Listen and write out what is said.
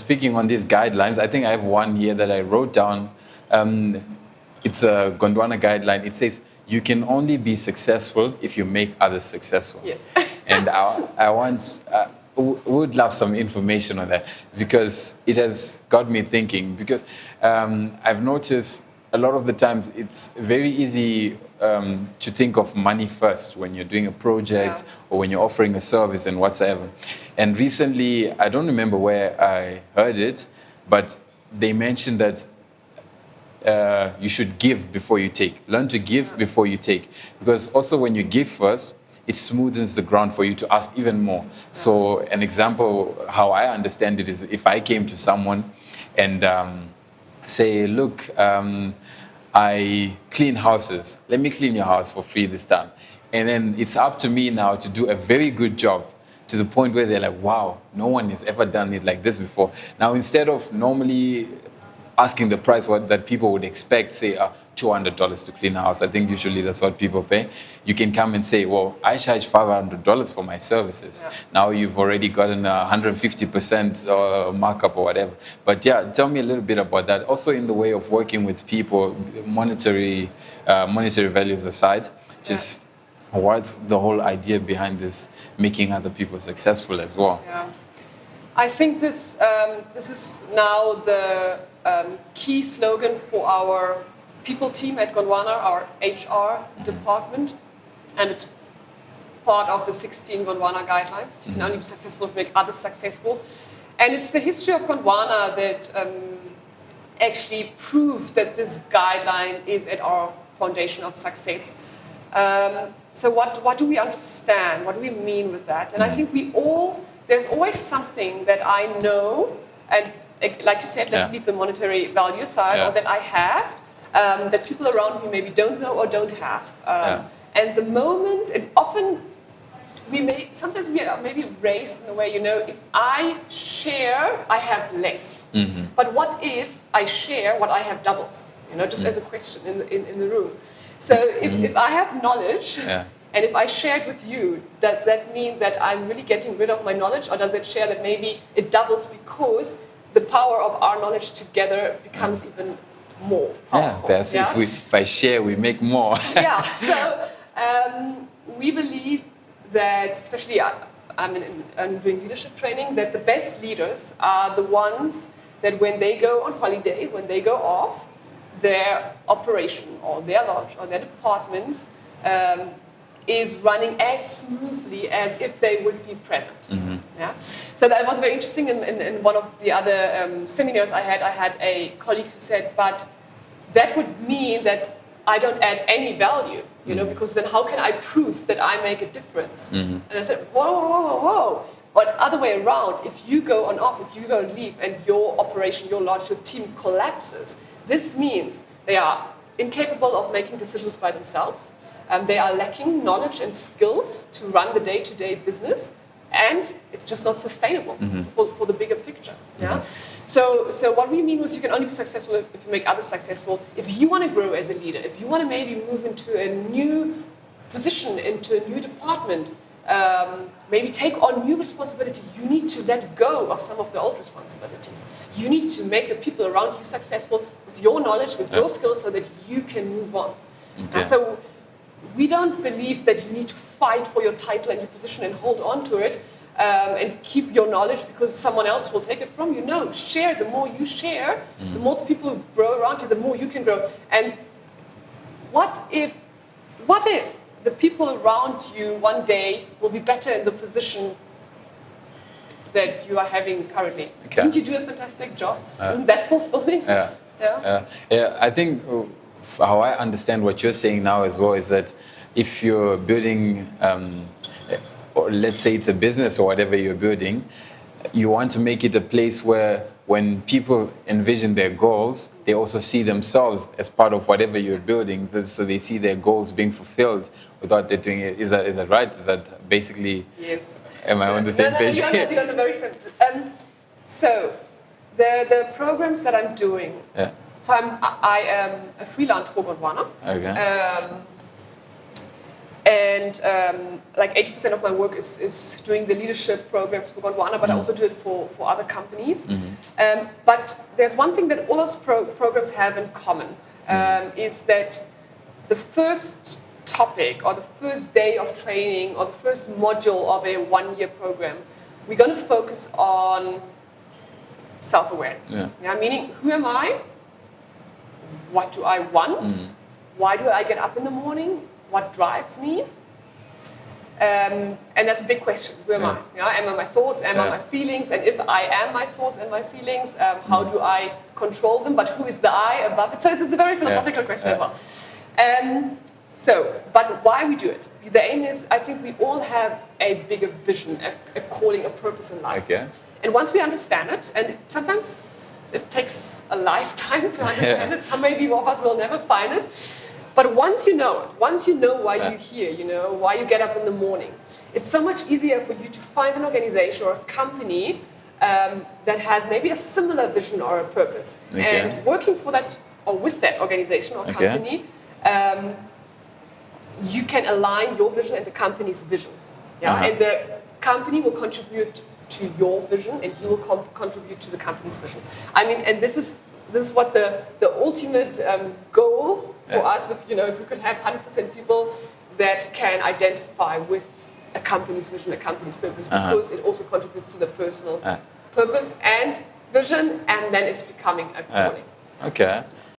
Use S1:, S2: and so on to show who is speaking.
S1: speaking on these guidelines, I think I have one here that I wrote down. It's a Gondwana guideline. It says, you can only be successful if you make others successful.
S2: Yes.
S1: And I would love some information on that, because it has got me thinking. Because I've noticed a lot of the times it's very easy to think of money first when you're doing a project or when you're offering a service and whatsoever. And recently, I don't remember where I heard it, but they mentioned that you should give before you take. Learn to give before you take. Because also when you give first, it smoothens the ground for you to ask even more. So an example, how I understand it, is if I came to someone and say, look, I clean houses. Let me clean your house for free this time. And then it's up to me now to do a very good job, to the point where they're like, wow, no one has ever done it like this before. Now, instead of normally asking the price that people would expect, say $200 to clean a house, I think usually that's what people pay. You can come and say, well, I charge $500 for my services. Yeah. Now you've already gotten 150% markup or whatever. But yeah, tell me a little bit about that. Also in the way of working with people, monetary values aside, just what's the whole idea behind this, making other people successful as well?
S2: Yeah. I think this is now the key slogan for our people team at Gondwana, our HR department, and it's part of the 16 Gondwana guidelines. You can only be successful if you make others successful. And it's the history of Gondwana that actually proved that this guideline is at our foundation of success. So what do we understand? What do we mean with that? And I think there's always something that I know, and like you said, let's leave the monetary value aside, or that I have, that people around me maybe don't know or don't have. And the moment, and often sometimes we are maybe raised in a way, if I share, I have less. Mm-hmm. But what if I share, what I have doubles? Just as a question in the room. So if I have knowledge, and if I share it with you, does that mean that I'm really getting rid of my knowledge, or does it share that maybe it doubles because the power of our knowledge together becomes even more powerful?
S1: Perhaps if I share, we make more.
S2: So we believe that, especially I'm doing leadership training, that the best leaders are the ones that when they go on holiday, when they go off, their operation or their lodge or their departments is running as smoothly as if they would be present. Mm-hmm. Yeah. So that was very interesting. In one of the other seminars I had a colleague who said, but that would mean that I don't add any value, because then how can I prove that I make a difference? Mm-hmm. And I said, whoa. But other way around, if you go on off, if you go and leave and your operation, your lodge, your team collapses, this means they are incapable of making decisions by themselves. They are lacking knowledge and skills to run the day-to-day business, and it's just not sustainable for the bigger picture. Yeah. So what we mean with you can only be successful if you make others successful. If you want to grow as a leader, if you want to maybe move into a new position, into a new department, maybe take on new responsibility, you need to let go of some of the old responsibilities. You need to make the people around you successful with your knowledge, with your skills, so that you can move on. Okay. So we don't believe that you need to fight for your title and your position and hold on to it and keep your knowledge because someone else will take it from you. No, share. The more you share, the more the people who grow around you, the more you can grow. And what if the people around you one day will be better in the position that you are having currently? Okay. Didn't you do a fantastic job? Isn't that fulfilling?
S1: Yeah. I think how I understand what you're saying now as well is that if you're building, or let's say it's a business or whatever you're building, you want to make it a place where when people envision their goals, they also see themselves as part of whatever you're building, so they see their goals being fulfilled without they doing it. Is that right? Is that basically?
S2: Yes.
S1: Am I on the same page?
S2: You're on the very same. So the programs that I'm doing. Yeah. So I am a freelance for Gondwana.
S1: Okay.
S2: And like 80% of my work is doing the leadership programs for Gondwana, but I also do it for other companies. But there's one thing that all those programs have in common, is that the first topic or the first day of training or the first module of a one-year program, we're going to focus on self-awareness. Meaning, who am I? What do I want? Why do I get up in the morning? What drives me? And that's a big question. Who am I? Am I my thoughts? Am I my feelings? And if I am my thoughts and my feelings, how do I control them? But who is the I above it? So it's a very philosophical question as well. But why we do it? The aim is, I think we all have a bigger vision, a calling, a purpose in life. And once we understand it, and sometimes it takes a lifetime to understand it, some maybe one of us will never find it. But once you know it, once you know why you're here, you know, why you get up in the morning, it's so much easier for you to find an organization or a company that has maybe a similar vision or a purpose. And working for that or with that organization or company, you can align your vision and the company's vision. And the company will contribute to your vision and you will contribute to the company's vision. I mean, and this is what the ultimate goal for us, if we could have 100% people that can identify with a company's vision, a company's purpose, because it also contributes to the personal purpose and vision, and then it's becoming a calling.
S1: Okay.